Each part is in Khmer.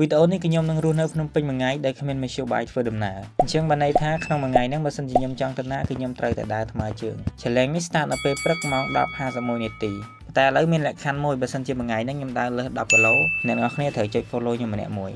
វីដេអូនេះខ្ញុំនឹងរស់នៅភ្នំពេញមួយថ្ងៃដែលគ្មានមធ្យោបាយធ្វើដំណើរអញ្ចឹងបានន័យថាក្នុងមួយថ្ងៃហ្នឹងបើសិនជាខ្ញុំចង់ទៅណាគឺខ្ញុំត្រូវតែដើរថ្មើរជើង Challenge នេះ start នៅពេលព្រឹកម៉ោង 10:51 នាទីតែឥឡូវមានលក្ខខណ្ឌមួយបើសិនជាមួយថ្ងៃហ្នឹងខ្ញុំដើរលើស 10 គីឡូអ្នកនរគ្នាត្រូវចុច follow ខ្ញុំម្នាក់មួយ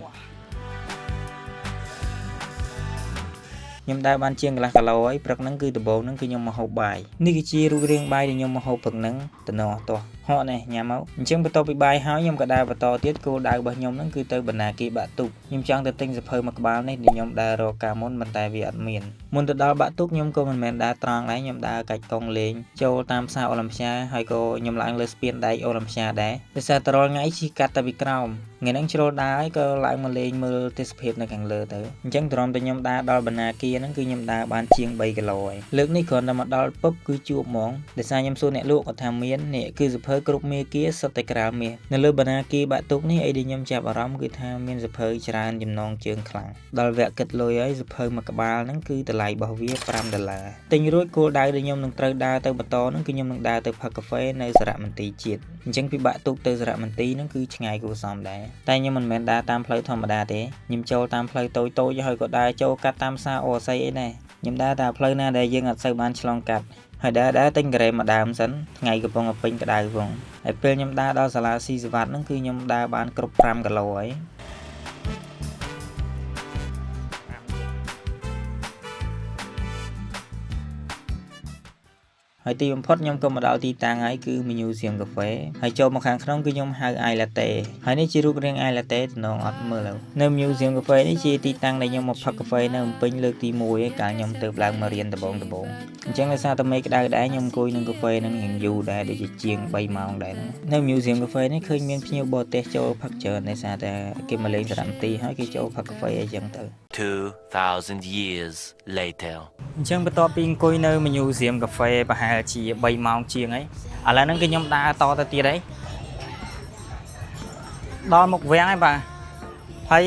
ខ្ញុំដើរបានជាងកន្លះគីឡូហើយព្រឹកហ្នឹងគឺដំបូងហ្នឹងគឺខ្ញុំមកហូបបាយនេះគឺជារូបរាងបាយដែលខ្ញុំមកហូបព្រឹកហ្នឹងតំណតោះហត់នេះញ៉ាំមកអញ្ចឹងបន្ទាប់ពីបាយហើយខ្ញុំក៏ដើរបន្តទៀតគោលដៅរបស់ខ្ញុំហ្នឹងគឺទៅបណ្ណាគារបាក់ទុកខ្ញុំចង់ទៅទិញសភៅមួយក្បាលនេះដែលខ្ញុំដើររកកាលមុនប៉ុន្តែវាអត់មានមុនទៅដល់បាក់ទុកខ្ញុំក៏មិនមែនដើរត្រង់ដែរខ្ញុំដើរកាច់កង់លេងចូលតាមផ្សារអូឡ িম্প ាហើយក៏ខ្ញុំឡើងលើស្ពានដែកអូឡ িম্প ាដែរដោយសារតរល់ថ្ងៃជិះកាត់ទៅពីក្រោមថ្ងៃហ្នឹងជ្រុលដើរហើយក៏ឡើងមកលេងមើលទេសភាពនៅខាងលើទៅអញ្ចឹងទ្រាំតែខ្ញុំដើរដល់បណ្ណាគារហ្នឹងគឺខ្ញុំដើរបានជាង 3 គីឡូហើយលើកនេះគ្រាន់តែមកដល់ពុបគឺជួបហ្មងដោយសារខ្ញុំសួរអ្នកលក់គាត់ថាមាននេះគឺសភៅគ្រប់មេគាសុទ្ធតែក្រាលមាសនៅលើបណ្ណាគារបាក់ទុកនេះអីដែលខ្ញុំចាប់អារម្មណ៍គឺថាមានសភៅច្រើនចំណងជើងខ្លាំងដល់វគ្គគិតលុយហើយសភៅមួយក្បាលហ្នឹងគឺតម្លៃរបស់វា$5ទិញរួចគោលដៅដែលខ្ញុំនឹងត្រូវដើរទៅបន្តហ្នឹងគឺខ្ញុំនឹងដើរទៅផឹកកាហ្វេនៅសារមន្ទីរជាតិអញ្ចឹងពីបាក់ទុកទៅសារមន្ទីរហ្នឹងគឺឆ្ងាយគួរសមដែរតែខ្ញុំមិនមែនដើរតាមផ្លូវធម្មតាទេខ្ញុំចូលតាមផ្លូវតូចៗហើយក៏ដើរចូលកាត់តាមផ្សារអូស័យអីដែរខ្ញុំដើរតាមផ្លូវណាដែលយើងអត់សូវបានឆ្លងកាត់ហើយដើរទិញការ៉េម្ដាមសិនថ្ងៃកំពុងពេញក្តៅផងហើយពេលខ្ញុំដើរដល់សាលាស៊ីសវត្តហ្នឹងគឺខ្ញុំដើរបានគ្រប់5 គីឡូហើយហើយទីបំផុតខ្ញុំក៏មកដល់ទីតាំងហើយគឺ Museum Cafe ហើយចូលមកខាងក្នុងគឺខ្ញុំហៅ Ice Latte ហើយនេះជារូបរាង Ice Latte តំណងអត់មើលនៅ Museum Cafe នេះជាទីតាំងដែលខ្ញុំមកផឹកកាហ្វេនៅភ្នំពេញលើកទី1ហើយកាលខ្ញុំទៅឡើងមករៀនដំបូងអញ្ចឹងដោយសារតែមេក្តៅដែរខ្ញុំអង្គុយនឹងកាហ្វេនឹងយ៉ាងយូរដែរដូចជាង3 ម៉ោងដែរនៅ Museum Cafe នេះឃើញមានភ្ញៀវបរទេសចូលផឹកច្រើនដោយសារតែគេមកលេងសារមន្ទីរហើយគេចូលផឹកកាហ្វេអីចឹងទៅ 2,000 years later អញ្ចឹងបន្ទាប់ពីអង្គុយនៅ Museum Cafe ប្រហែលជា3 ម៉ោងជាងហើយឥឡូវហ្នឹងគឺខ្ញុំដើរតទៅទៀតហើយដល់មុខវាំងហើយបាទហើយ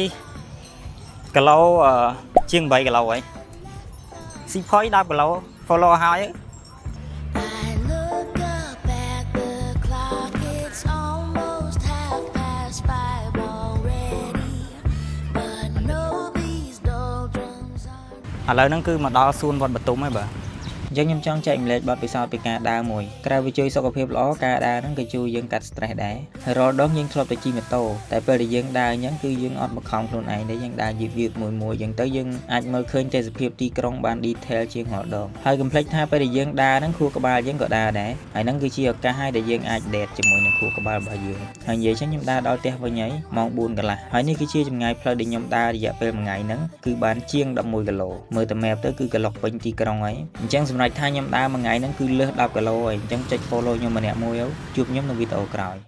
គីឡូជាង8 គីឡូហើយស៊ីផុយ10 គីឡូ follow ហើយ ឥឡូវហ្នឹងគឺមកដល់សួនវត្តបទុមហើយបាទអញ្ចឹងខ្ញុំចង់ចែកម្លែកបទពិសោធន៍ពីការដើរមួយក្រៅពីជួយសុខភាពល្អការដើរហ្នឹងក៏ជួយយើងកាត់ stress ដែរហើយរាល់ដងយើងធ្លាប់តែជិះម៉ូតូតែពេលដែលយើងដើរអញ្ចឹងគឺយើងអត់បង្ខំខ្លួនឯងទេយើងដើរយឺតមួយអញ្ចឹងទៅយើងអាចមើលឃើញទេសភាពទីក្រុងបាន detail ជាងរាល់ដងហើយកុំភ្លេចថាពេលដែលយើងដើរហ្នឹងខួរក្បាលយើងក៏ដើរដែរហើយហ្នឹងគឺជាឱកាសឲ្យដែលយើងអាច date ជាមួយនឹងខួរក្បាលរបស់យើងហើយនិយាយចឹងខ្ញុំដើរដល់ផ្ទះវិញហើយម៉ោង 4 កន្លះហើយនេះគឺជាចម្ងាយផ្លូវដែលខ្ញុំដើររយៈពេលមួយថ្ងៃហ្នឹងគឺបានជាង 11 គីឡូមើលទៅ map ទៅគឺកន្លុកពេញទីក្រុងហើយអញ្ចឹងសម្រាប់ថាខ្ញុំដើរមួយថ្ងៃហ្នឹងគឺលើស 10 គីឡូហើយអញ្ចឹងចុច follow ខ្ញុំម្នាក់មួយជួបខ្ញុំនៅវីដេអូក្រោយ